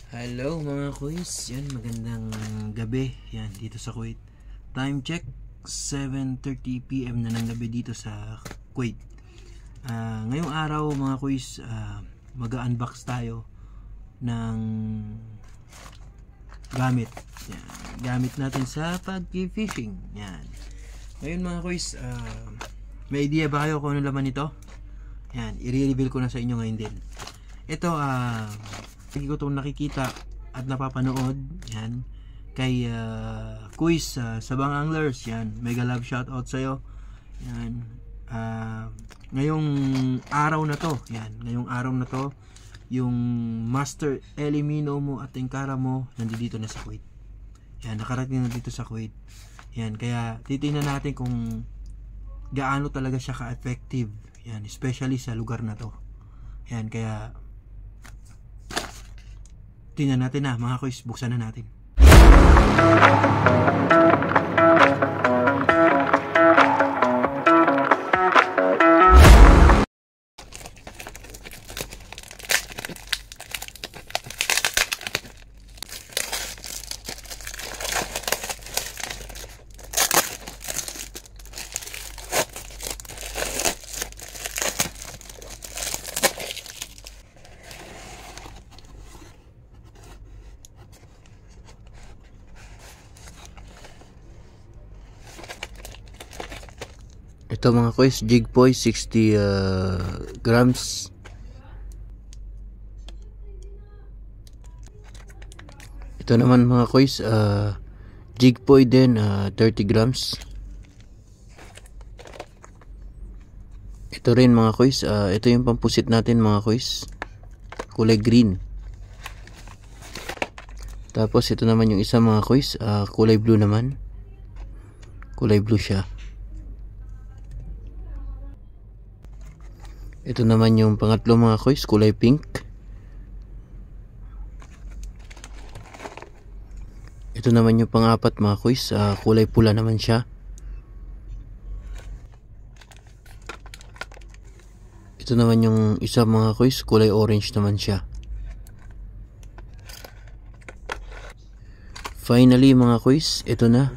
Hello mga kuys, yan magandang gabi yan dito sa Kuwait. Time check 7:30 PM na ng gabi dito sa Kuwait. Ngayong araw mga kuys, mag-unbox tayo ng gamit. Yan, gamit natin sa pag-fishing. Yan. Ngayon mga kuys, may idea ba kayo kung ano laman nito? Yan, i-reveal ko na sa inyo ngayon din. Ito hindi ko itong nakikita at napapanood yan kay Kuis Sabang Anglers. Yan, mega love shoutout sa'yo. Yan, ngayong araw na to, yan, ngayong araw na to, yung Master Elimino mo at Tingkara mo nandito na sa Kuwait. Yan, nakarating na dito sa Kuwait. Yan, kaya titingnan natin kung gaano talaga siya ka-effective. Yan, especially sa lugar na to. Yan, kaya tingnan natin na mga kuys, buksan na natin. Ito mga kuys, Jigpoy 60 grams. Ito naman mga kuys, Jigpoy din 30 grams. Ito rin mga kuys, ito yung pampusit natin mga kuys, kulay green. Tapos ito naman yung isa mga kuys, kulay blue naman. Kulay blue siya. Ito naman yung pangatlo mga kuys, kulay pink. Ito naman yung pangapat mga kuys, kulay pula naman siya. Ito naman yung isa mga kuys, kulay orange naman siya. Finally mga kuys, ito na.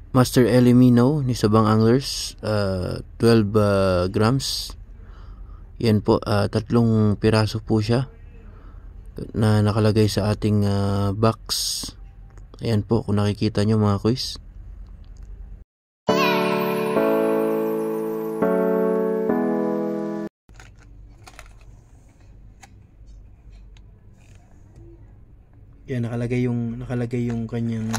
Master Elimino ni Sabang Anglers, 12 grams. Yan po, 3 piraso po siya na nakalagay sa ating box. Ayan po, kung nakikita nyo mga kuys. Yan, nakalagay yung kanyang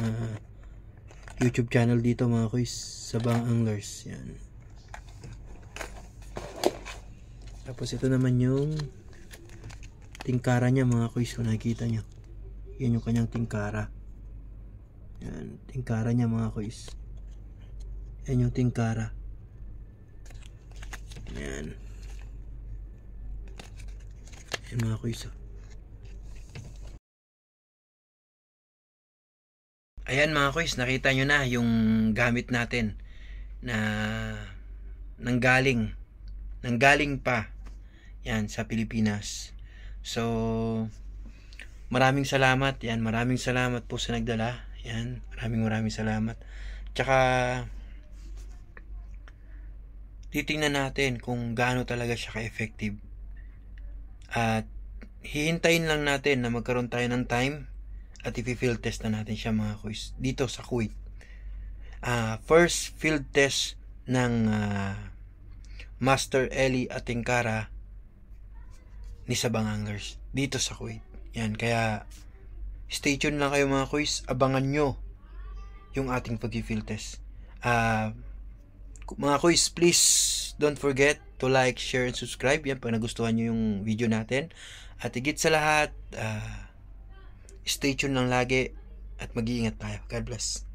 YouTube channel dito mga kuys, Sabang Anglers. Yan. Tapos ito naman yung tingkara niya mga kuys, kung nakikita nyo. Yan yung kanyang tingkara. Yan, tingkara niya mga kuys. Yan yung tingkara. Yan. Yan mga kuys. Ayan mga kuys, nakita nyo na yung gamit natin na nanggaling pa yan sa Pilipinas. So maraming salamat. Yan, maraming salamat po sa nagdala. Yan, maraming salamat. Tsaka titingnan natin kung gaano talaga siya ka-effective. At hihintayin lang natin na magkaroon tayo ng time at i-field test na natin siya mga kuys dito sa Kuwait. First field test ng Master Eli at Tingkara ni Sabang Anglers dito sa Kuwait. Yan, kaya stay tuned lang kayo mga kuys, abangan nyo yung ating pag-field test. Mga kuys, please don't forget to like, share, and subscribe yan pag nagustuhan nyo yung video natin. At higit sa lahat, stay tuned lang lagi at mag-iingat tayo. God bless.